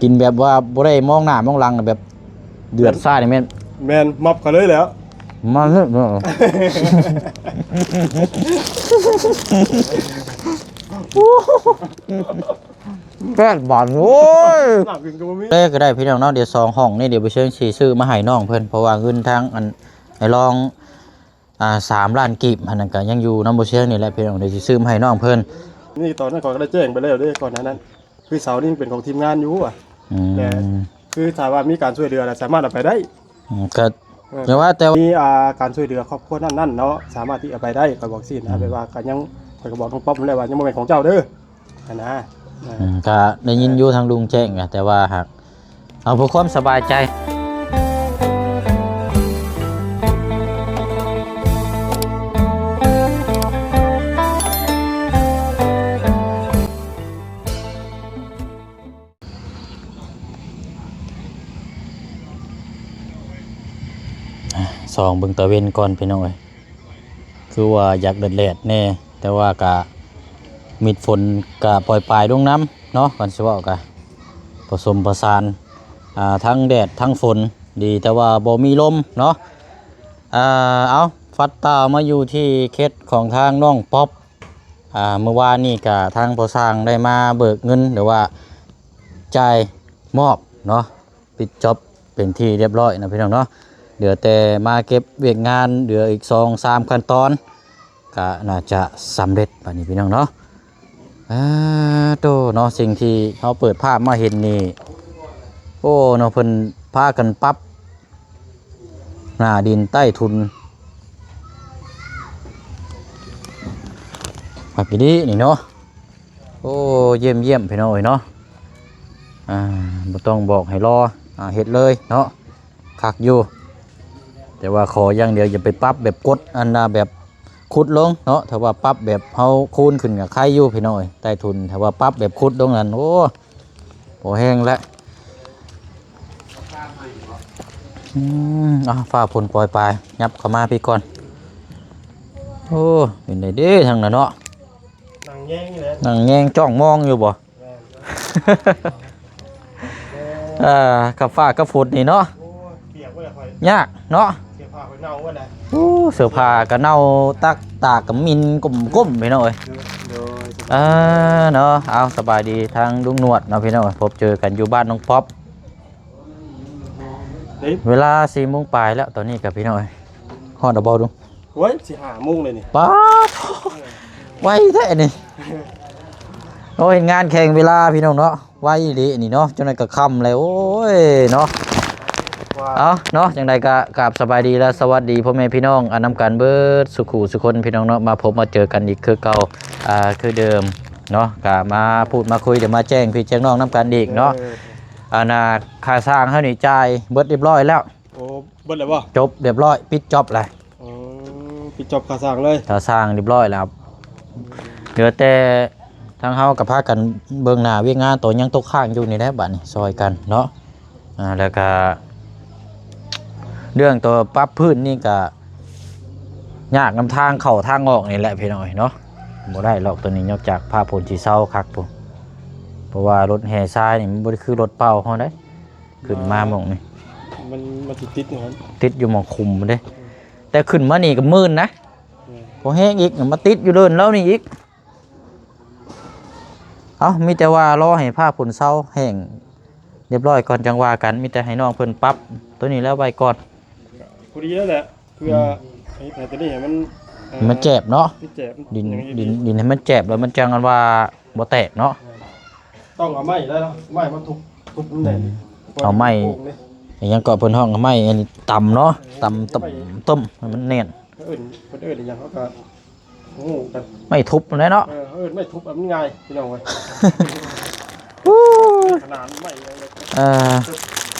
กินแบบว่าบ่ได้มองหน้ามองหลังแบบเดือดซ่านี่แม่นมับกันเลยแล้วมาเนาะแปดบาทโอ้ยเลยก็ได้พี่น้องเนาะเดี๋ยว2ห้องนี่เดี๋ยวไปเชิญสิซื้อมาให้น้องเพิ่นเพราะว่าเงินทางอันไอ้รอง3 ล้านกีบอันนั้นก็ยังอยู่นำบ่เชียงนี่แหละพี่น้องเดี๋ยวสิซื้อมาให้น้องเพิ่นนี่ตอนนั้นก่อนก็ได้แจ้งไปแล้วเด้ก่อนนั้นคือเสานี่เป็นของทีมงานอยู่อ่ะแต่คือถ้าว่ามีการช่วยเหลือสามารถเอาไปได้ก็แต่ว่ามีการช่วยเหลือครอบครัวนั่นเนาะสามารถที่เอาไปได้ก็บอกสินะไปว่าก็ยังข่อยก็บอกน้องป๊อปแล้วว่ายังบ่เป็นของเจ้าเด้อนะก็ได้ยินอยู่ทางลุงแจ้งแต่ว่าหากเอาเพื่อความสบายใจ2เบิ่งตะเวนก่อนพี่น้องเอ้ยคือว่าอยากเดือดแดดแน่แต่ว่ากะมิดฝนกะปล่อยปลายลงน้ำเนาะก่อนสิเว้ากะผสมผสานทั้งแดดทั้งฝนดีแต่ว่าบ่มีลมเนาะเอาฟัดตามาอยู่ที่เขตของทางน้องป๊อปเมื่อวานนี่กะทางผู้สร้างได้มาเบิกเงินหรือว่าจ่ายมอบเนาะปิดจ็อบเป็นที่เรียบร้อยนะพี่น้องเนาะเดี๋ยวแต่มาเก็บเวียกงานเดี๋ยวอีก2-3 ขั้นตอนก็น่าจะสำเร็จป่านนี้พี่น้องเนาะโตเนาะสิ่งที่เขาเปิดภาพมาเห็นนี่โอ้เนาะเพิ่นพากันปรับหน้าดินใต้ทุนแบบนี้นี่เนาะโอ้เยี่ยมพี่น้องเนาะบ่ต้องบอกให้รอเฮ็ดเลยเนาะคักอยู่แต่ว่าขออย่างเดียวอย่าไปปรับแบบกดอันน่ะแบบขุดลงเนาะถ้าว่าปรับแบบเฮาคูณขึ้นกับใครอยู่พี่น้อยใต้ทุนถ้าว่าปรับแบบขุดลงนั่นโอ้โหแห้งแล้วฟ้าฝนปล่อยปลายยับเข้ามาพี่ก่อนโอ้เป็นไงเด้ทางนั้นเนาะนั่งแง่งจ้องมองอยู่บ่กับฟ้ากับฝนนี่เนาะยากเนาะเสื้อผ้าก็เน่าตักตากกับมินก้มพี่น้อยเนาะเอาสบายดีทางลุงหนวดเนาะพี่น้อยพบเจอกันอยู่บ้านน้องป๊อปเวลา4 โมงปลายแล้วตอนนี้กับพี่น้อยฮอดบ่ดูโอ้ยสิ5 โมงเลยนี่ป๊าดไวแท้นี่โอ้ยงานแข่งเวลาพี่น้องเนาะไวดีนี่เนาะจนได้ก็ค่ำเลยโอ้ยเนาะเอาเนาะอย่างไรก็กราบสบายดีและสวัสดีพ่อแม่พี่น้องนำการเบิดสุขุสุคนพี่น้องเนาะมาพบมาเจอกันอีกคือเก่าคือเดิมเนาะก็มาพูดมาคุยเดี๋ยวมาแจ้งพี่แจ้งน้องนำกันอีกเนาะค่าสร้างเท่านี้จ่ายเบิดเรียบร้อยแล้วโอ้เบิดแล้วบ่จบเรียบร้อยปิดจ็อบเลยปิดจ็อบค่าสร้างเลยค่าสร้างเรียบร้อยแล้วเหลือแต่ทางเฮากับพากันเบิ่งหน้าเวียงงานตัวยังตกข้างอยู่นี่แหละบัดนี้ซอยกันเนาะแล้วก็เรื่องตัวปรับพื้นนี่ก็ยากนำทางเข้าทางออกนี่แหละพี่น้อยเนาะบ่ได้หรอกตัวนี้นอกจากภาพผลสีเศร้าคักปุ๊เพราะว่ารถแห่ทรายนี่มันบ่ได้คือรถเป่าเฮาได้ขึ้นมาหม่องนี่มันติดอยู่ครับติดอยู่หม่องคุมเด้แต่ขึ้นมานี่ก็มื่นนะพอแห้งอีกมาติดอยู่เดินแล้วนี่อีกมีแต่ว่ารอให้ภาพผลเศร้าแห้งเรียบร้อยก่อนจังว่ากันมีแต่ให้น้องเพิ่นปรับตัวนี้แล้วไว้ก่อนพอดีแล้วแหละเพื่อให้ตัวนี้มันแจบเนาะดินให้มันแจบแล้วมันจังกันว่าบ่แตกเนาะต้องเอาไม้แล้วไม้มาทุบนั่นแหละเอาไม้ยังก็เพิ่นห้องเอาไม้อันนี้ตำเนาะตำต้มให้มันแน่นเอิ้นอย่างเขาก็งูกันไม่ทุบเลยเนาะไม่ทุบมันง่ายพี่น้องเว้ยขนาดไม่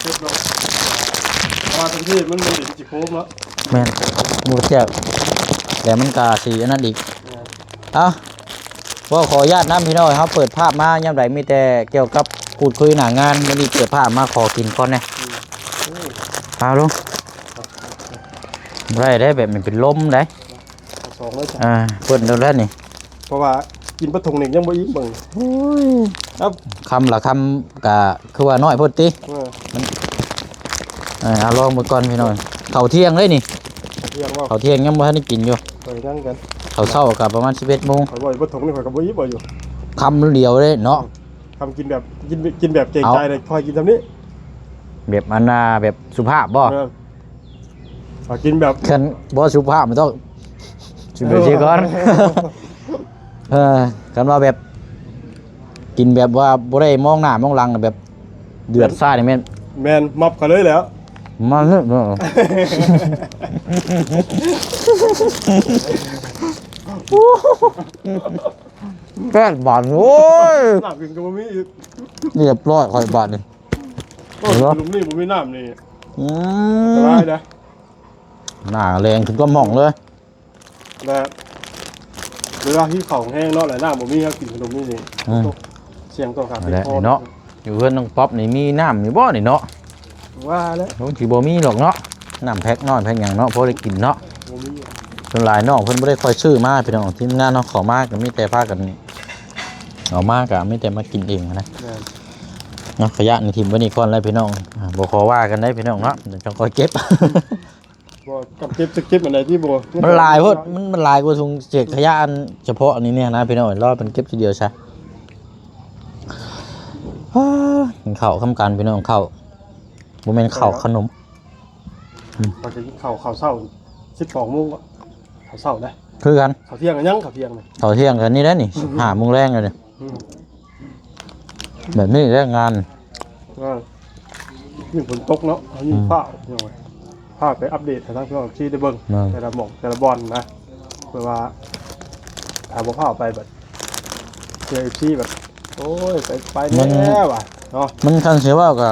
เจ็บลงมาตรงที่มันดินจิโค้งแล้วแม่นบ่แซ่บแล้วมันก็สิอันนั้นอีกว่าขออนุญาตนำพี่น้อยเฮาเปิดภาพมายามใดมีแต่เกี่ยวกับพูดคุยหน้างานมื้อนี้เปิดภาพมาขอกินก่อนแน่เอาลุงได้แบบมันเป็นลมได้2เลยเพิ่นแล้วนี่เพราะว่ากินปลาถุงนี่ยังบ่อิ่มเบิ่งโอ้ย ครับ คำละคำกะคือว่าน้อยโพดติ เอาลองมาก่อนพี่น้องข้าวเที่ยงเลยนี่ เที่ยงว่า ข้าวเที่ยงยังบ่ทันได้กินอยู่ ไปนั่งกัน ข้าวเช้าก็ประมาณ 11:00 น ข่อยบ่อยบ่ถงนี่ข่อยก็บ่ยิบบ่อยู่ คำเดียวเลยเนาะ ทำกินแบบกินแบบเก่งใจเลยคอยกินแบบนี้ แบบอันน่ะแบบสุภาพบ่ กินแบบ คันบ่สุภาพมันต้องสิไปสิก่อน คันว่าแบบกินแบบว่าบ่ได้มองหน้ามองหลังแบบเดือดซ่านี่แม่น แมนมับเขาเลยแล้ว มาเถอะแก้บาดโอ้ย น้ำกินก็บ่มีอีก เรียบร้อยค่อยบาดนี่ โอ้ยลุงนี่บ่มีน้ำนี่ อื สบายนะ หน้าแรงถึงก็หม่องเลย แบบเวลาที่เขาแห้งเนาะหลายน้ำบ่มีครับกินขนมนี่นี่เสียงตัวขาด นั่นแหละนี่เนาะอยู่เพื่อนน้องป๊อปนี่มีน้ำมีบ่นี่เนาะ ว่าแล้ว บางทีบ่มีหรอกเนาะน้ำแพ็คน้อยแพ็คหยังเนาะพอได้กินเนาะ บ่มี ส่วนหลายน้องเพิ่นบ่ได้ค่อยซื้อมาพี่น้องทีมงานเนาะขอมาก็มีแต่พากันเอามาก็มีแต่มากินเองนะ แม่น เนาะขยะนี่ทิ่มไว้นี่ก่อนแล้วพี่น้องบ่ขอว่ากันได้พี่น้องเนาะเดี๋ยวจังค่อยเก็บ บ่กับเก็บอันไหนที่บ่ มันหลายโพดมันหลายกว่าถุงเศษขยะอันเฉพาะอันนี้เนี่ยนะพี่น้องรอเป็นเก็บทีเดียวซะกินข้าวคำกันพี่น้องข้าวบ่แม่นข้าวขนม ก็จะกินข้าวเช้า12:00 นข้าวเช้าได้ คือกัน ข้าวเที่ยงก็ยังข้าวเที่ยงนี่ ข้าวเที่ยงกันนี่แหละนี่5 โมงแรงแล้วนี่แบบนี้แหละงาน ยิ่งฝนตกเนาะยิ่งฟ้าหน่อยฟ้าไปอัปเดตให้ทางพี่น้องที่ได้เบิ่งแต่ละหม่องแต่ละบอลนะเพื่อว่าถ้าบ่พาไปแบบเจอที่แบบโอ้ยไปแล้วอ่ะเนาะ มันคันเสียว่าก็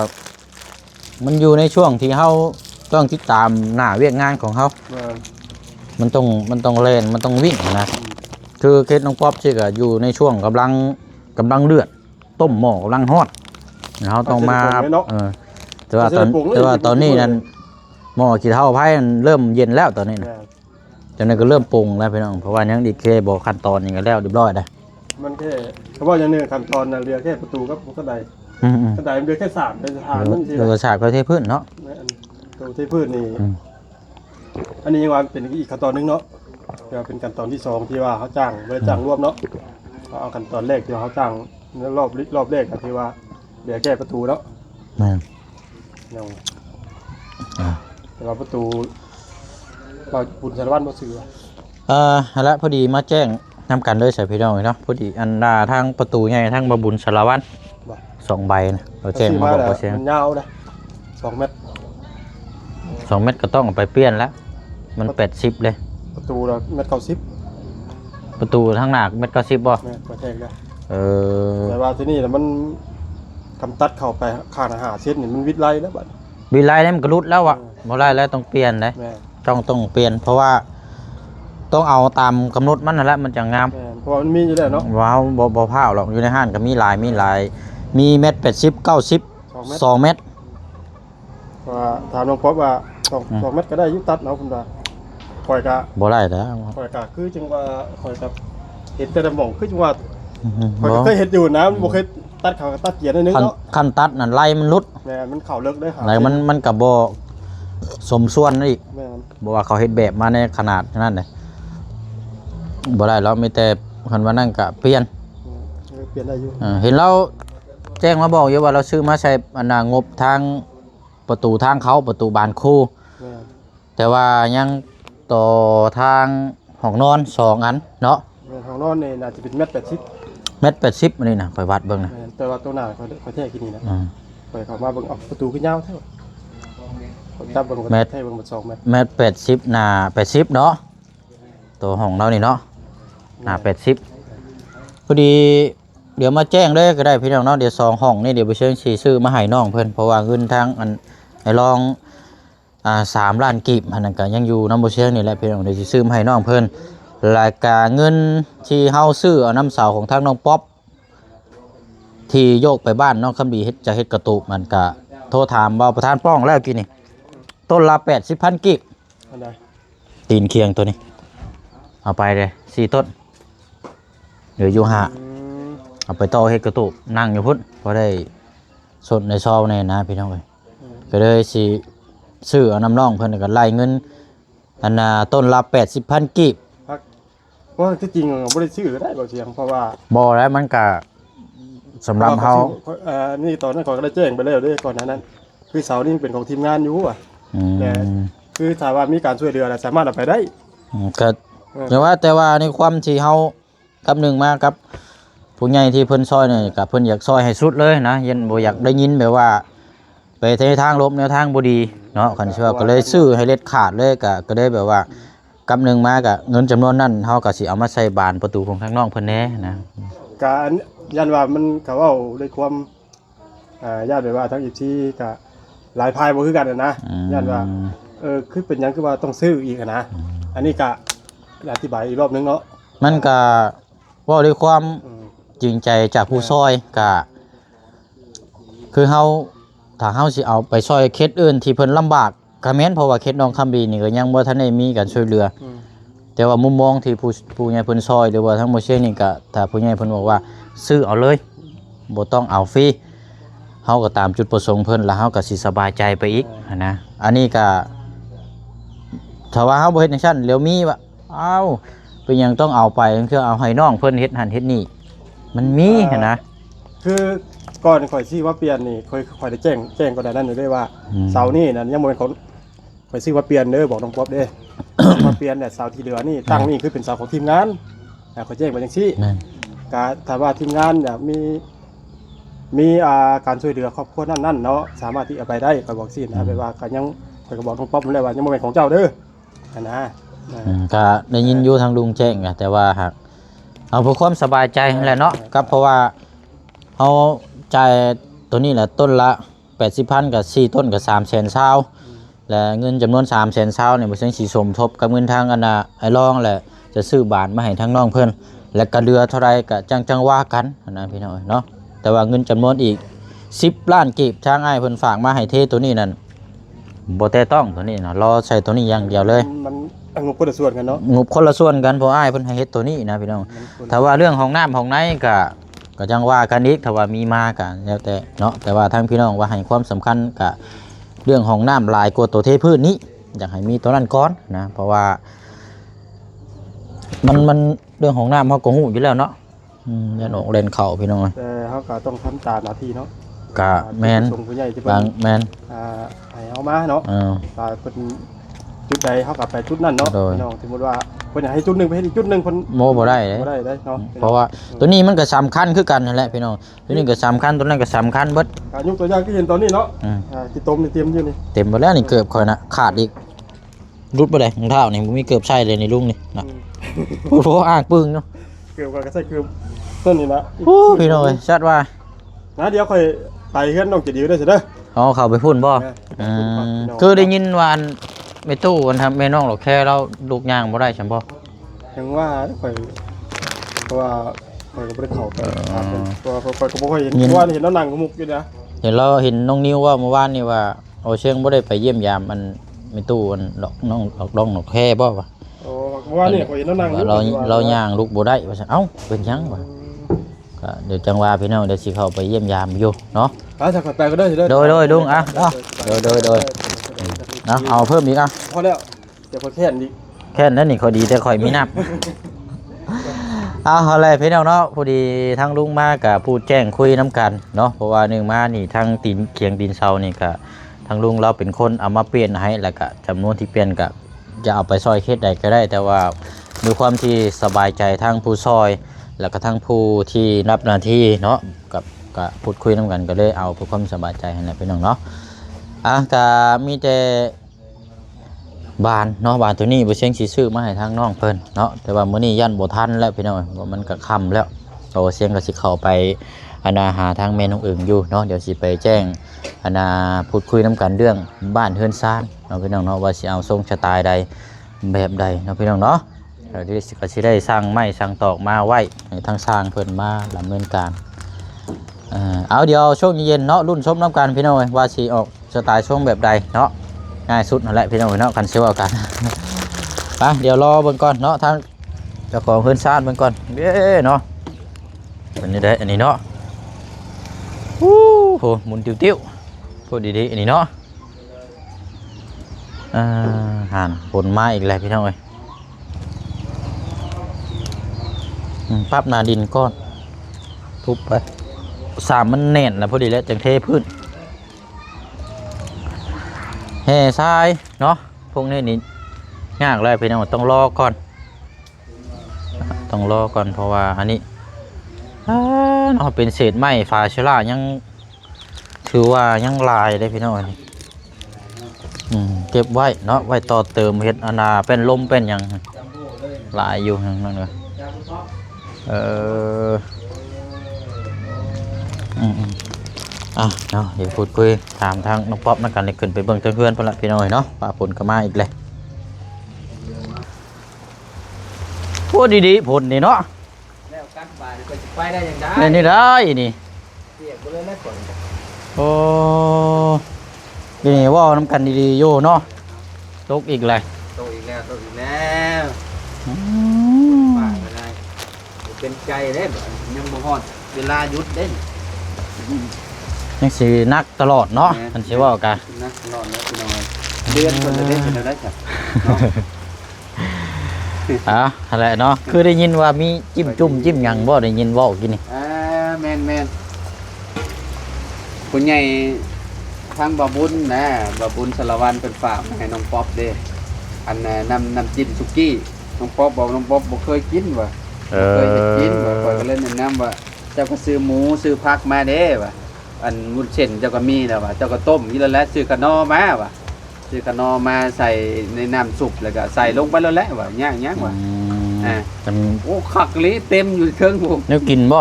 มันอยู่ในช่วงที่เฮาต้องติดตามหน้าเวียกงานของเฮามันต้องเล่นมันต้องวิ่งนะคือเคสน้องป๊อปสิก็อยู่ในช่วงกำลังเดือดต้มหม้อกำลังฮอดเฮาต้องมาแต่ว่าตอนนี้นั้นหม้อขี้เถ้าไผ่มันเริ่มเย็นแล้วตอนนี้นะจังนั้นก็เริ่มปรุงแล้วพี่น้องเพราะว่ายังดีเคบอกขั้นตอนนี้ก็แล้วเรียบร้อยแล้ว มันแค่เพราะว่าอย่างนึงขั้นตอนน่ะเรือแค่ประตูกับกระไดกระไดมันเรือแค่3เป็นสถานมันสิ เราฉากประเทศพื้นเนาะ ตัวที่พืชนี่อันนี้ยังว่าเป็นอีกขั้นตอนนึงเนาะจะเป็นขั้นตอนที่2ที่ว่าเขาจ้างบ่ได้จ้างรวมเนาะเอาขั้นตอนแรกที่เขาจ้างรอบแรกก็ที่ว่าเรือแค่ประตูเนาะ แม่น ยังแต่ว่าประตูเราบุญสารวัตรบ่ซื้อ แล้วพอดีมาแจ้งนำกันเลยใส่พี่น้องเนาะพอดีอันดาทางประตูใหญ่ทางบบุญสารวัตร2 ใบนะเราแจ้งมาบอกว่าเชียง มันยาวนะ2 เมตร 2 เม็ดก็ต้องเอาไปเปลี่ยนแล้วมัน80เลย ประตูละ1.90 เมตร ประตูทางหน้า1.90 เมตรบ่ แม่นประเทศละ แต่ว่าที่นี่น่ะมันคำตัดเข้าไปข้างอาหารเส้นนี่มันวิดไล่แล้วบัด วิไลนี่มันก็รุดแล้วอ่ะบ่ได้แล้วต้องเปลี่ยนเลย แม่น ต้องเปลี่ยนเพราะว่าต้องเอาตามกำหนดมันนั่นแหละมันจะงาม แม่นเพราะว่ามันมีอยู่แล้วเนาะ ว้าวบ่พลาดหรอกอยู่ในห้างก็มีหลายมี1.80 90 2 เมตร ว่าถามน้องป๊อปว่า2 เมตรก็ได้อยุตัดเนาะคุณว่าข่อยก็ บ่ได้แล้ว ข่อยก็คือจังว่าข่อยก็เห็นแต่ละหม่องคือจังว่าข่อยก็เคยเห็นอยู่นะมันบ่เคยตัดเขาก็ตัดเกียร์นิดนึงเนาะ ขั้นตัดนั่นไล่มันรุด แม่นมันเข้าเลิกได้หา ไหนมันก็บ่สมส่วนอีก แม่น บอกว่าเขาเฮ็ดแบบมาในขนาดนั้นเลยบ่ได้แล้วมีแต่คันว่านั่นก็เปลี่ยน เปลี่ยนได้อยู่ เห็นเราแจ้งมาบอกอยู่ว่าเราซื้อมาใช้อันน่ะงบทางประตูทางเขาประตูบานคู่ แม่น แต่ว่ายังต่อทางห้องนอน2 อันเนาะ แม่นห้องนอนนี่น่าจะเป็น1.80 เมตร 1.80 อันนี้นะไปวัดเบิ่งนะ แม่นแต่ว่าตัวหน้าเขาแท้กินนี่นะ อืม ข่อยเข้ามาเบิ่งเอาประตูคือยาวแท้ข่อยจับเบิ่งก็แท้เบิ่งมัน2 เมตร 1.80 หน้า80เนาะตัวห้องเรานี่เนาะหน้า80พอดีเดี๋ยวมาแจ้งเลยก็ได้พี่น้องเนาะเดี๋ยว2 ห้องนี่เดี๋ยวไปเชิญสิซื้อมาให้น้องเพิ่นเพราะว่าเงินทางอันให้ลอง3 ล้านกีบอันนั้นก็ยังอยู่น้ำบ่เชียงนี่แหละพี่น้องเดี๋ยวสิซื้อมาให้น้องเพิ่นรายการเงินที่เฮาซื้อเอาน้ำเสาของทางน้องป๊อปที่โยกไปบ้านน้องคำดีเฮ็ดจะเฮ็ดกระตุกมันก็โทรถามเบาประธานป้องแล้วกินนี่ต้นละ 80,000 กีบ อันใด ตีนเคียงตัวนี้เอาไปเลย4 ต้นเหลืออยู่5 เอาไปต่อเฮ็ดกระตุกนั่งอยู่พุ่นพอได้สดในซองนี่นะพี่น้องเอ้ยก็เลยสิซื้อเอาน้ำร่องเพิ่นก็ไล่เงินอันน่ะต้นละ80,000กีบ เพราะที่จริงบ่ได้ซื้อก็ได้บ่เสียงเพราะว่า บ่แล้วมันก็สำหรับเฮา นี่ตอนนั้นก่อนก็ได้แจ้งไปแล้วเด้ก่อนหน้านั้นคือเสานี่เป็นของทีมงานอยู่อ่ะ แต่ คือถ้าว่ามีการช่วยเหลือสามารถเอาไปได้ ก็แต่ว่าในความที่เฮากับหนึ่งมากับผู้ใหญ่ที่เพิ่นซอยนี่ก็เพิ่นอยากซอยให้สุดเลยนะยันบ่อยากได้ยินแบบว่าไปในทางลบแนวทางบ่ดีเนาะคันสิว่าก็เลยซื้อให้เด็ดขาดเลยก็ได้แบบว่ากับหนึ่งมาก็เงินจำนวนนั้นเฮาก็สิเอามาใส่บานประตูของทางน้องเพิ่นแน่นะ การยันว่ามันก็เว้าด้วยความญาติแบบว่าทั้งอีกที่ก็หลายพายบ่คือกันนะยันว่าคือเป็นหยังคือว่าต้องซื้ออีกนะอันนี้ก็อธิบายอีกรอบนึงเนาะ มันก็เว้าด้วยความจริงใจจากผู้ซอยก็คือเฮาถ้าเฮาสิเอาไปซอยเคสอื่นที่เพิ่นลำบากก็แม่นเพราะว่าเคสน้องคำบีนี่ก็ยังบ่ทันได้มีการช่วยเหลือแต่ว่ามุมมองที่ผู้ใหญ่เพิ่นซอยหรือว่าทั้งหมดเช่นนี่ก็ถ้าผู้ใหญ่เพิ่นบอกว่าซื้อเอาเลยบ่ต้องเอาฟรีเฮาก็ตามจุดประสงค์เพิ่นแล้วเฮาก็สิสบายใจไปอีกนะอันนี้ก็ถ้าว่าเฮาบ่เฮ็ดจังซั่นแล้วมีว่าอ้าวเป็นหยังต้องเอาไปคือเอาให้น้องเพิ่นเฮ็ดหั่นเฮ็ดนี่มันมีนะ คือก่อนข่อยซื้อว่าเปลี่ยนนี่ข่อยได้แจ้งก่อนหน้านั้นอยู่ด้วยว่าเสานี่นั่นยังบ่เป็นของข่อยซื้อว่าเปลี่ยนเด้อบอกน้องป๊อบเด้ มาเปลี่ยนเนี่ยเสาที่เหลือนี่ตั้งนี่คือเป็นเสาของทีมงานข่อยแจ้งไปจังซี่ก็ถ้าว่าทีมงานเนี่ยมีการช่วยเหลือครอบครัวนั่นเนาะสามารถที่เอาไปได้ข่อยบอกซี่นะแบบว่าก็ยังข่อยก็บอกน้องป๊อบเลยว่ายังบ่เป็นของเจ้าเด้อนะก็ได้ยินอยู่ทางลุงแจ้งอะแต่ว่าหากเอาเพื่อความสบายใจนั่นแหละเนาะครับเพราะว่าเอาจ่ายตัวนี้แหละต้นละ80,000กับ4ต้นกับ300,000และเงินจำนวน300,000เนี่ยบ่ใช่สิสมทบกับเงินทางอันน่ะไอ้รองแหละจะซื้อบานมาให้ทางน้องเพิ่นและก็เรือเท่าไรก็จังว่ากันนะพี่น้องเนาะแต่ว่าเงินจำนวนอีก10ล้านกีบทางอ้ายเพิ่นฝากมาให้เทตัวนี้นั่นบ่แต่ต้องตัวนี้นะรอใช้ตัวนี้อย่างเดียวเลยมันงบคนละส่วนกันเนาะงบคนละส่วนกันเพราะอ้ายเพิ่นให้เฮ็ดตัวนี้นะพี่น้องถ้าว่าเรื่องห้องน้ำห้องในก็จังว่ากันอีกถ้าว่ามีมาก็แล้วแต่เนาะแต่ว่าทางพี่น้องว่าให้ความสำคัญกับเรื่องห้องน้ำหลายกว่าตัวเทพื้นนี้อยากให้มีตัวนั้นก่อนนะเพราะว่ามันเรื่องห้องน้ำเฮาก็ฮู้อยู่แล้วเนาะยันออกเล่นเข้าพี่น้องแต่เฮาก็ต้องทำตามหน้าที่เนาะก็แม่นบางแม่นให้เอามาเนาะว่าเพิ่นจุดใดเฮาก็ไปจุดนั้นเนาะพี่น้องสมมุติว่าเพิ่นอยากให้จุดนึงไปให้อีกจุดนึงเพิ่นโมบ่ได้เนาะเพราะว่าตัวนี้มันก็สำคัญคือกันนั่นแหละพี่น้องตัวนี้ก็สำคัญตัวนั้นก็สำคัญเบิดยกตัวอย่างที่เห็นตอนนี้เนาะที่ต้มนี่เต็มอยู่นี่เต็มหมดแล้วนี่เกือบค่อยนะขาดอีกรุดบ่ได้รองเท้านี่บ่มีเกือบใช้เลยในลุงนี่นะโอ้โหอ้างปึ้งเนาะเกือบก็ใส่เกือบต้นนี่นะโอ้พี่น้อยชัดว่านะเดี๋ยวค่อยไปเฮือนน้องจะดีได้สิเด้ออ๋อเข้าไปพูดบ่คือได้ยินว่าแม่ตู้วันทำแม่น้องหรอกแค่เราลูกย่างบ่ได้ใช่บ่ยังว่าข่อยเพราะว่าข่อยก็บ่ได้เข้าไปเพราะข่อยก็บ่ค่อยเห็นว่าเห็นแล้วนั่งกมุกอยู่นะเห็นน้องนิวว่าเมื่อวานนี่ว่าเอาเชียงบ่ได้ไปเยี่ยมยามมันแม่ตู้อันน้องดองแค่บ่วะโอ้เมื่อวานนี่ข่อยเห็นแล้วนั่งเราย่างลูกบ่ได้ว่าเอ้าเป็นหยังวะก็เดี๋ยวจังว่าพี่น้องเดี๋ยวสิเข้าไปเยี่ยมยามอยู่เนาะถ้าข่อยไปก็ได้สิเด้อโดยลุงอ่ะโดยนะเอาเพิ่มอีกอ่ะพอแล้วเดี๋ยวข่อยแค่นอีกแค่นั้นนี่ข่อยดีแต่ข่อยมีนับเอาอะไรพี่น้องเนาะพอดีทั้งลุงมากับพูดแจ้งคุยน้ำกันเนาะเพราะว่าหนึ่งมานี่ทั้งตีนเคียงดินเซานี่ก็ทั้งลุงเราเป็นคนเอามาเปลี่ยนให้แล้วก็จำนวนที่เปลี่ยนก็จะเอาไปซอยเคสใดก็ได้แต่ว่าด้วยความที่สบายใจทั้งผู้ซอยแล้วก็ทั้งผู้ที่รับหน้าที่เนาะกับพูดคุยน้ำกันก็เลยเอาเพื่อความสบายใจให้พี่น้องเนาะก็มีแต่บานเนาะบานตัวนี้บ่เชียงสิซื้อมาให้ทางน้องเพิ่นเนาะแต่ว่ามื้อนี้ยันบ่ทันแล้วพี่น้องว่ามันก็ค่ำแล้วโตเชียงก็สิเข้าไปหาทางแม่น้องอึ่งอยู่เนาะเดี๋ยวสิไปแจ้งพูดคุยน้ำกันเรื่องบ้านเฮือนซ่านเนาะพี่น้องเนาะว่าสิเอาทรงสไตล์ใดแบบใดเนาะพี่น้องเนาะเดี๋ยวก็สิได้สร้างไม้สร้างตอกมาไว้ให้ทางสร้างเพิ่นมาดำเนินการเอาเดี๋ยวช่วงเย็นเนาะรุ่นชมน้ำกันพี่น้องว่าสิออกสไตล์ช่วงแบบใดเนาะง่ายสุดนั่นแหละพี่น้องเนาะกันเชื่อกันไปเดี๋ยวรอเบิ่งก่อนเนาะทางเจ้าของเฮือนซ่านเบิ่งก่อนเนาะ อันนี้ได้อันนี้เนาะฮู้โหหมุนติ้วๆพูดดีๆอันนี้เนาะห่านฝนมาอีกแล้วพี่น้องเอ้ยปรับหนาดินก้อนทุบไปสามมันแน่นแล้วพอดีแล้วจังเทพื้นแห่ทรายเนาะพวกนี้นี่ยากเลยพี่น้องต้องรอก่อนเพราะว่าอันนี้เนาะเป็นเศษไม้ฝาเชล่ายังถือว่ายังลายได้พี่น้องนี่เก็บไว้เนาะไว้ต่อเติมเฮ็ดอนาเป็นลมเป็นอย่างลายอยู่นั่นเลยเนาะเดี๋ยวพูดคุยถามทางน้องป๊อปนักการเล็กขึ้นไปเบิ่งเพื่อนๆพละพี่น้อยเนาะป่าผลก็มาอีกเลยพูดดีๆผลนี่เนาะแล้วกันบาดก็จะไปได้อย่างได้ นี่ได้นี่ เรียกบ่เลยแล้วก่อน โอ้นี่ว่าน้ำกันดีๆโย่เนาะตกอีกเลย โตอีกแล้วป้าก็ได้เป็นใจเด้ยังบ่ฮอดเวลาหยุดเด้ ยังสินักตลอดเนาะมันสิว่ากัน นะรอแล้วพี่น้อยเดือนคนละเด้เป็นได้ครับ อะไรเนาะคือได้ยินว่ามีจิ้มจุ่มจิ้มหยังบ่ได้ยินเว้ากินนี่ แม่นคุณใหญ่ทางบาบุญนะบาบุญสารวันเป็นฝากมาให้น้องป๊อปเด้อันน้ำจิ้มสุกี้น้องป๊อปบอกน้องป๊อปบ่เคยกินว่ะเคยจะกินว่ะก็เลยแนะนำว่าเจ้าก็ซื้อหมูซื้อผักมาเด้ว่ะอันวุ้นเส้นเจ้าก็มีแล้วว่ะเจ้าก็ต้มนี่แล้วซื้อกระนอมาว่ะซื้อกระนอมาใส่ในน้ำซุปแล้วก็ใส่ลงไปแล้วแหละว่ะย่างว่ะโอ้คักเลยเต็มอยู่เครื่องผม นึกกินบ่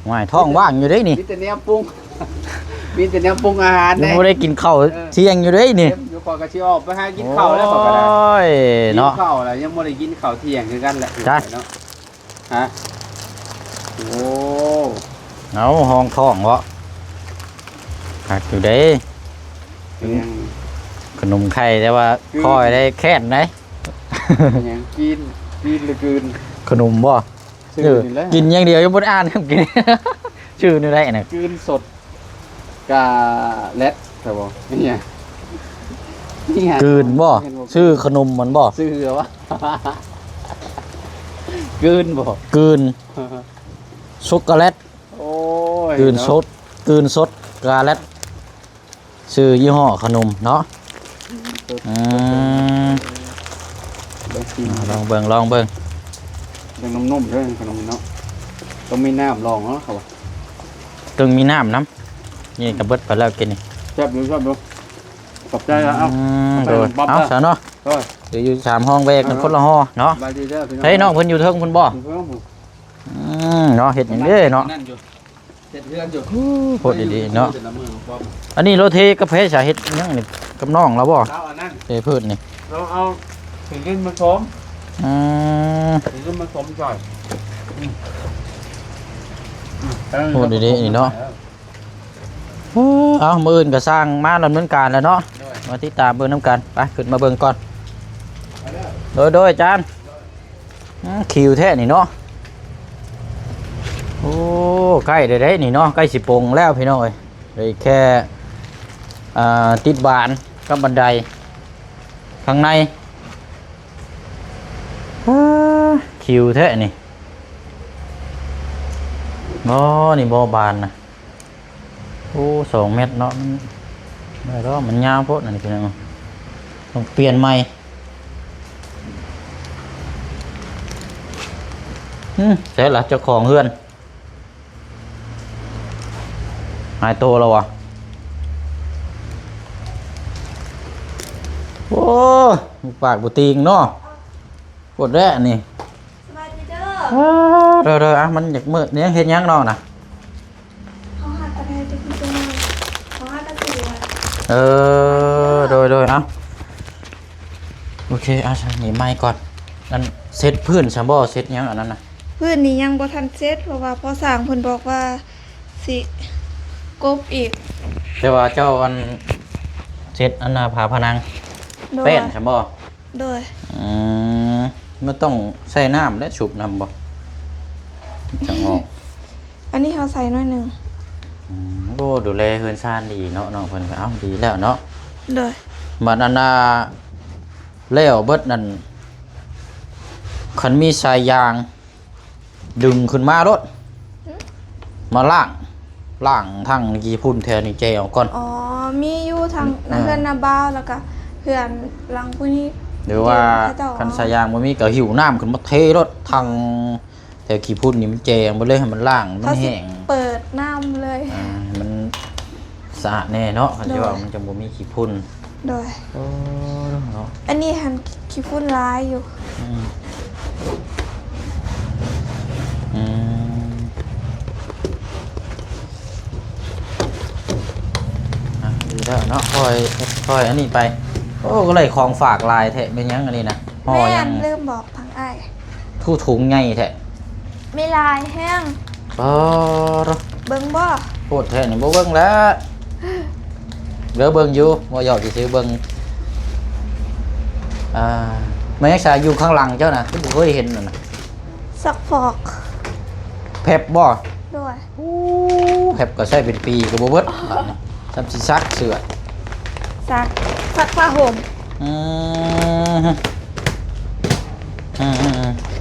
หวายท้องว่างอยู่ได้นี่ มีแต่แนวปรุงมีแต่แนวปรุงอาหาร ยังบ่ได้กินข้าวเที่ยงอยู่ได้นี่ อยู่ก่อนก็สิออกไปหากินข้าวแล้วก็ได้ โอ้ยเนาะ กินข้าวแล้วยังบ่ได้กินข้าวเที่ยงคือกันแหละ จ้ะ เนาะฮะโอ้ เอาห้องท้องบ่หักอยู่ได้ ยัง ขนมไข่แต่ว่าคอยได้แค่นได้ ยังกินเหลือเกิน ขนมบ่ ชื่อนี่แหละ กินอย่างเดียวยังบ่ได้อ่านกิน ชื่อนี่ได้น่ะ กินสดกาเล็ดครับบ่นี่ไง กืนบ่ชื่อขนมมันบ่ ชื่อวะกินบ่ กืนช็อกโกแลต โอ้ย กืนสดกืนสดกาแลตชื่อยี่ห้อขนมเนาะลองเบิ่งเป็นนุ่มๆด้วยขนมเนาะต้องมีน้ำรองเนาะครับ ตึงมีน้ำน้ำนี่กระเบิดไปแล้วกินนี่ ชอบดูขอบใจแล้วเอา โดยเอาซะเนาะเดี๋ยวอยู่3ห้องแวกกันคนละห้อเนาะ บายดีเด้อพี่น้อง เฮ้ยน้องเพิ่นอยู่เทิงเพิ่นบ่เนาะเฮ็ดหยังเด้เนาะ เฮ็ดเฮือนอยู่ โพดดีๆเนาะอันนี้โรเทกาแฟสาเฮ็ดหยังนี่กับน้องแล้วบ่ เราอันนั้น เทพืชนี่ เราเอาถึงขึ้นมาสม ถึงขึ้นมาสมจ่อย โพดดีๆนี่เนาะเอามื้ออื่นก็สร้างมาดำเนินการแล้วเนาะมาติดตามเบิ่งนํกันไปขึ้นมาเบิ่งก่อนโดยอาจารย์คิวแท้นี่เนาะโอ้ใกล้ได้นี่เนาะใกล้สิปลงแล้วพี่น้องเอ้ยได้แค่ติดบานกับบันไดข้างในคิวแท้นี่นี่บ่บานนะโอ้2 เมตรเนาะไม่รอมันยาวโพดนั่นพี่น้องต้องเปลี่ยนใหม่ใช่ล่ะเจ้าของเฮือนหายตัวแล้ววะโอ้ปากบุตีงเนาะปวดแร่นี่ สบายดีเด้อ เด้อมันอยากมืดเนี่ยเห็นยังน้องนะ เขาหัดอะไรจะกินตัวเขาหัดอะไรโดยโอเคใช่นี่ไม่ก่อนนั่นเซตพื้นซัมบอเซตยังอันนั้นนะ เพื่อนนี่ยังบ่ทันเสร็จเพราะว่าพ่อสร้างเพิ่นบอกว่าสิกบอีก แต่ว่าเจ้าอันเซตอันนาผาพนัง โดย เป็นซัมบอ โดย มันต้องใส่น้ำและฉุบน้ำบ่จังออก อันนี้เขาใส่หน้อยหนึง โอ้ดูแลเฮือนซ่านดีเนาะน้องเพิ่นก็เอ้าดีแล้วเนาะ โดย บัดนั้นน่ะแล้วเบิดนั่นคันมีสายยาง ดึงขึ้นมารถมาล่างทั้งกี่พุ่นแถวนี้แจเอาก่อน อ๋อมีอยู่ทางเพื่อนนาบ้าวแล้วก็เพื่อนหลังผู้นี้ หรือว่า พระเจ้า คันสายยางบ่มีก็หิวน้ำขึ้นมาเทรถทางแต่กี่พุ่นนี่มันแจงบ่เลยให้มันล่างมัน เขาสิ แห้ง เปิดน้ำเลย มันสะอาดแน่เนาะคันสิว่ามันจะบ่มีขี้พุ่น โดย โอ้เนาะ อันนี้หันขี้ฝุ่นร้ายอยู่ อืมอืมดีแล้วเนาะค่อยอันนี้ไป โอ้ก็เลยของฝากลายแท้เป็นยังอันนี้นะห่อ แม่ ยัง ลืมบอกทางอ้าย ทู่ถุงไงแท้ ไม่ลายแห้ง อ๋อ เบิ่งบ่ โคตรแท้นี่บ่เบิ่งแล้วเด้อเบิ่งอยู่บ่อยากสิซื้อเบิ่งแม่ยักษ์ชาอยู่ข้างหลังเจ้าน่ะที่บ่เคยเห็นนั่นน่ะ สักฟอก แพบบ่ ด้วย แพบก็ใช้เป็นปีก็บ่เบิดบัดนี้ทำสิซักเสื้อ สักผ้าห่ม อืม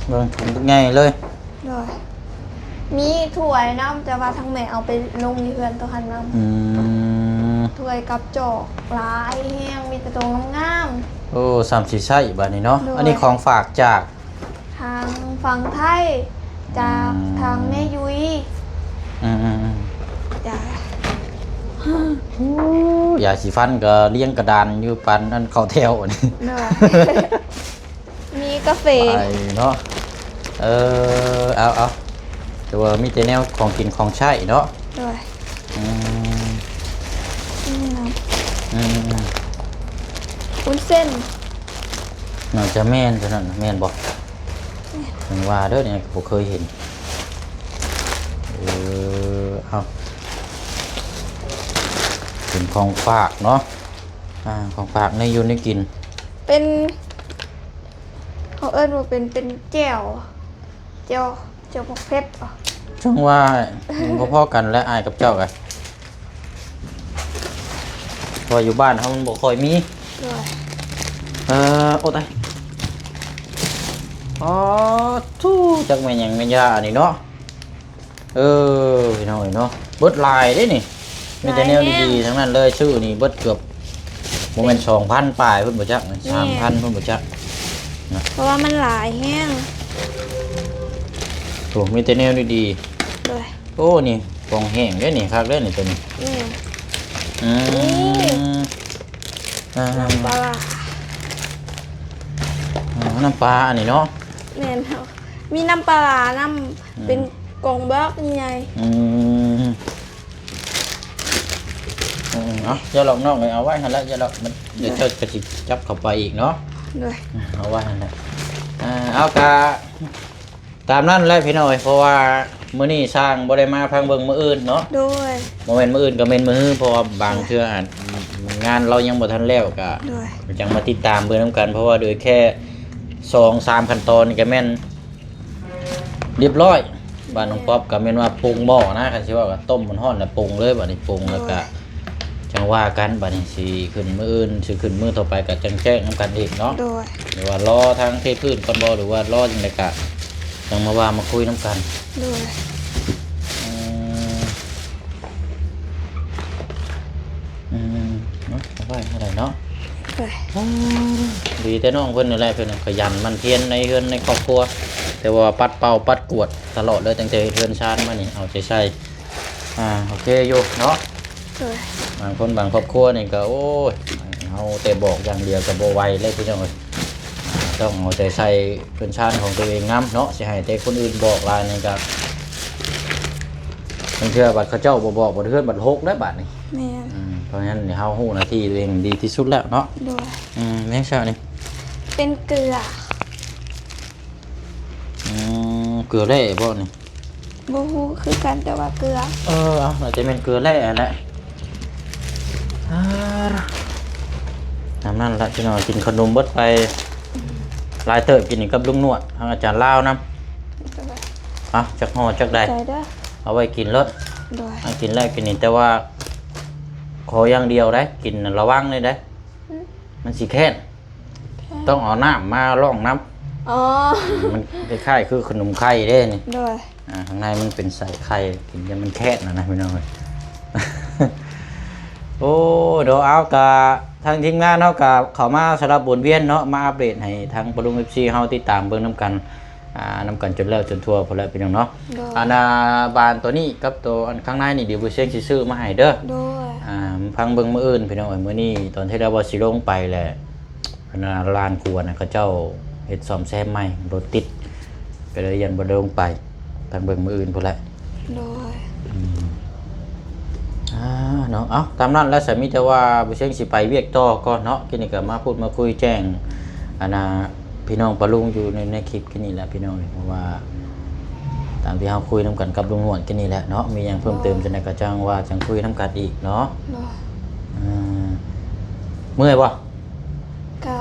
เบิ่งง่ายเลย ด้วยมีถ้วยน้ำแต่ว่าทั้งแม่เอาไปลงที่เพื่อนตัวคันน้ อืม ำถ้วยกับจอกหลายแห้งมีแต่ตรงงาม โอ้สามสิใช่บัดนี้เนาะ ด้วย อันนี้ของฝากจาก ทางฝั่งไทยจากทางแม่ยุ้ย อืม จ้ะ ยาสีฟันก็เลี้ยงกระดานอยู่ปันนั่นเข้าแถวนี่ ด้วย มีกาแฟ ไปเนาะเอาแต่ว่ามีแต่แนวของกินของใช้เนาะ ด้วย อืม นี่นะ อืม วุ้นเส้น น่าจะแม่นเท่านั้นน่ะแม่นบ่ถึงว่าเด้อเนี่ยบ่เคยเห็นเอาเป็นของฝากเนาะของฝากในอยู่ในกิน เป็นเขาเอิ้นว่าเป็นแจ่วพวกเพชรเหรอ จังว่าพ่อๆกันและอายกับเจ้ากันพออยู่บ้านเขามันบ่ค่อยมี ด้วย โอ้ตายอ๋อทู่จักแม่นหยังแม่นยาอันนี้เนาะพี่น้อยเนาะเบิดลายเด้นี่มีแต่แนวดีๆทั้งนั้นเลยชื่อนี่เบิดเกือบบ่แม่น 2,000 ปลายเพิ่นบ่จัก 3,000 เพิ่นบ่จัก เพราะว่ามันหลายแห้ง โอ้มีแต่แนวดี ด้วย ๆโอ้นี่กองแห้งเด้นี่คักเด้นี่ตัวนี้ นี่ อืม น้ำปลาร้า น้ำปลาอันนี้เนาะ แม่นเฮามีน้ำปลาร้าน้ำเป็นกล่องบล็อกใหญ่ อย่าหลอกนอกเลยเอาไว้หั่นละอย่าหลอกมันเดี๋ยวเจ้าจะจับเข้าไปอีกเนาะ ด้วย เอาไว้หั่นละเอากะตามนั้นแหละพี่น้อยเพราะว่ามื้อนี้สร้างบ่ได้มาพังเบิ่งมื้ออื่นเนาะ ด้วย บ่แม่นมื้ออื่นก็แม่นมื้อเพราะว่าบางเทื่ออาจงานเรายังบ่ทันแล้วก็ ด้วย จังมาติดตามเบิ่งนํกันเพราะว่าโดยแค่ 2-3 ขั้นตอนนี่ก็แม่นเรียบร้อยบ้านน้องป๊อปก็แม่นว่าปรุงหม้อนะคันสิว่าก็ต้มมันร้อนแล้วปรุงเลยบัดนี้ปรุงแล้วก็จังว่ากันบัดนี้สิขึ้นมื้ออื่นสิขึ้นมื้อต่อไปก็จังแจ้งนํกันอีกเนาะ ด้วย หรือว่ารอทางเทพื้นก่อนบ่หรือว่ารอจังไดก็จังมาว่ามาคุยนํกัน ด้วย เนาะเอาไว้เท่าไหร่เนาะ ด้วย ดีแต่น้องเพิ่นนี่แหละเพิ่นขยันหมันเพียรในเฮือนในครอบครัวแต่ว่าปัดเป่าปัดกวดตลอดเลยตั้งแต่เฮือนชาติมานี่เอาใจใส่โอเคอยู่เนาะ ด้วย บางคนบางครอบครัวนี่ก็โอ้ยเอาแต่บอกอย่างเดียวก็บ่ไหวเลยพี่น้องเอ้ยต้องเอาใจใส่เฮือนชาติของตัวเองนำเนาะสิให้แต่คนอื่นบอกหลายนี่ก็บางเทื่อบัดเขาเจ้าบ่บอกบ่เฮือนบัดหกได้บัดนี่ แม่น เพราะฉะนั้นเฮาฮู้หน้าที่ตัวเองดีที่สุดแล้วเนาะ ด้วย แม่นซะนี่ เป็นเกลือ เกลือแร่บ่นี่ บูฮูคือกันแต่ว่าเกลือ เอาน่าจะเป็นเกลือแร่แหละน้ำนั่นละจะนอนกินขนมเบิดไปลายเติบกินนี่กับลุงนวดทางอาจารย์ลาวนํจักห่อจักใด ใจเด้อ เอาไว้กินรถ โดย ให้กินแล้วกินนี่แต่ว่าขออย่างเดียวได้กินน่ะระวังเลยได้มันสิแค้นต้องเอาน้ำมาล่องน้ำ อ๋อ มันคล้ายๆคือขนมไข่เด้นี่ โดย ข้างในมันเป็นใส่ไข่กินจะมันแค้นนะพี่น้องเอ้ย โอ้เดี๋ยวเอากะทางทีมงานเฮากะเข้ามาสำหรับบนเวียนเนาะมาอัปเดตให้ทางปรุง FC เฮาติดตามเบิ่งนํกันนำกันจนแล้วจนทั่วพุ่นแหละพี่น้องเนาะ โดย อันบานตัวนี้กับตัวอันข้างในนี่เดี๋ยวบ่เสียงสิซื้อมาให้เด้อ โดย พังเบิ่งมื้ออื่นพี่น้องเอ้ยมื้อนี้ตอนที่เราบ่สิลงไปแหละอันน่ะลานครัวน่ะเขาเจ้าเฮ็ดซ่อมแซมใหม่รถติดก็เลยยันบ่ได้ลงไปพังเบิ่งมื้ออื่นพุ่นแหละ โดย เนาะเอาตามนั้นแล้วสามีแต่ว่าบ่เชิงสิไปเวียกต่อก่อนเนาะกินนี่ก็มาพูดมาคุยแจ้งอันน่ะพี่น้องปะลุงอยู่ในคลิปกินนี่แหละพี่น้องเพราะว่าตามที่เฮาคุยนํกันกับลุงหนวดกินนี่แหละเนาะมีหยังเพิ่มเติมจังได๋ก็จังว่าจังคุยนํกันอีกเนาะ โดย เมื่อยบ่ ก็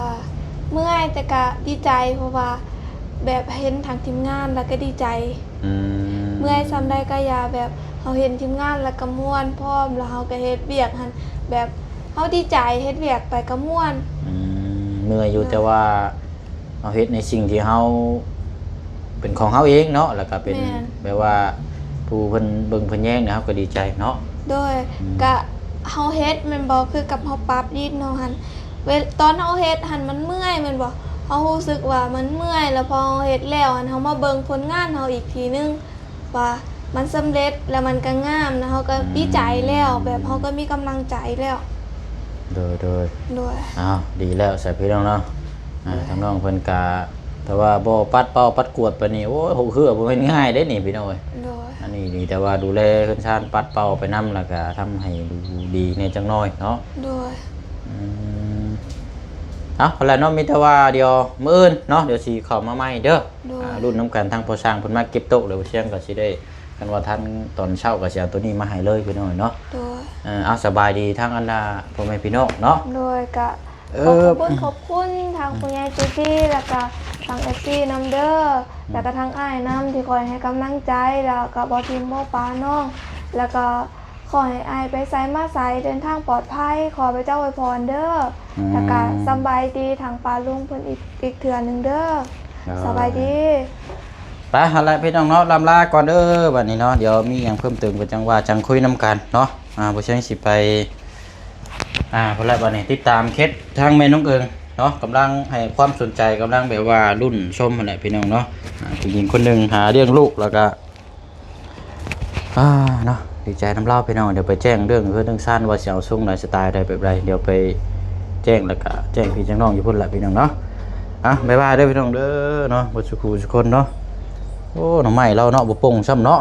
เมื่อยแต่ก็ดีใจเพราะว่าแบบเห็นทางทีมงานแล้วก็ดีใจ เมื่อยซ้ำได้ก็อย่าแบบเฮาเห็นทีมงานแล้วก็ม่วนพร้อมแล้วเฮาก็เฮ็ดเวียกหั่นแบบเฮาดีใจเฮ็ดเวียกไปก็ม่วน เมื่อยอยู่แต่ว่าเอาเฮ็ดในสิ่งที่เฮาเป็นของเฮาเองเนาะแล้วก็เป็นแบบว่าผู้เพิ่นเบิ่งเพิ่นแย่งเนี่ยเฮาก็ดีใจเนาะ โดยก็เฮาเฮ็ดแม่นบ่คือกับเฮาปรับดินเนาะหั่นตอนเฮาเฮ็ดหั่นมันเมื่อยแม่นบ่เฮารู้สึกว่ามันเมื่อยแล้วพอเฮาเฮ็ดแล้วหั่นเฮามาเบิ่งผลงานเฮาอีกทีนึงว่ามันสำเร็จแล้วมันก็งามนะเฮาก็ดีใจแล้วแบบเฮาก็มีกำลังใจแล้ว โดย โดย อ้าวดีแล้วใส่พี่น้องเนาะทางน้องเพิ่นกะแต่ว่าบ่ปัดเป่าปัดกวดไปนี่โอ้ยหูคือบ่แม่นง่ายเด้นี่พี่น้องเอ้ย โดย อันนี้ดีแต่ว่าดูแลเพิ่นชานปัดเป่าไปนํแล้วก็ทำให้ดูดีในจังน้อยเนาะ โดย เอาแล้วเนาะมีแต่ว่าเดี๋ยวมื้ออื่นเนาะเดี๋ยวสิเข้ามาใหม่เด้อ โดย รุ่นน้ำกันทางพอสร้างเพิ่นมาเก็บโต๊ะเดี๋ยวเที่ยงก็สิได้กันว่าท่านตอนเช้าก็สิเอาตัวนี้มาให้เลยพี่น้องเนาะ โดย เอาสบายดีทั้งอันดาพ่อแม่พี่น้องเนาะ โดยก็ขอบคุณทางคุณยายจูจี้แล้วก็ทาง FC นำเด้อแล้วก็ทางอ้ายนำที่คอยให้กำลังใจแล้วก็บ่ทิมบ่ปาน้องแล้วก็ขอให้อ้ายไปไสมาไสเดินทางปลอดภัยขอพระเจ้าอวยพรเด้อแล้วก็สำบายดีทางปาลุงเพิ่นอีกเทื่อนึงเด้อสบายดี ไปเอาล่ะพี่น้องเนาะลำลาก่อนเด้อบัดนี้เนาะเดี๋ยวมีหยังเพิ่มเติมก็จังว่าจังคุยนํกันเนาะบ่เชิงสิไปพุ่นละบัดนี้ติดตามเคสทางแม่น้องเอิงเนาะกำลังให้ความสนใจกำลังแบบว่ารุ่นชมนั่นแหละพี่น้องเนาะผู้หญิงคนหนึงหาเลี้ยงลูกแล้วก็เนาะดีใจน้ำเล่าพี่น้องเดี๋ยวไปแจ้งเรื่องสั้นว่าสิเอาส่งไลฟ์สไตล์ใดแบบไรเดี๋ยวไปแจ้งแล้วก็แจ้งพี่จังน้องอยู่พุ่นละพี่น้องเนาะบ๊ายบายเด้อพี่น้องเด้อเนาะบ่สุขสุขคนเนาะโอ้หน่อไม้เราเนาะบ่โป่งซ้ำเนาะ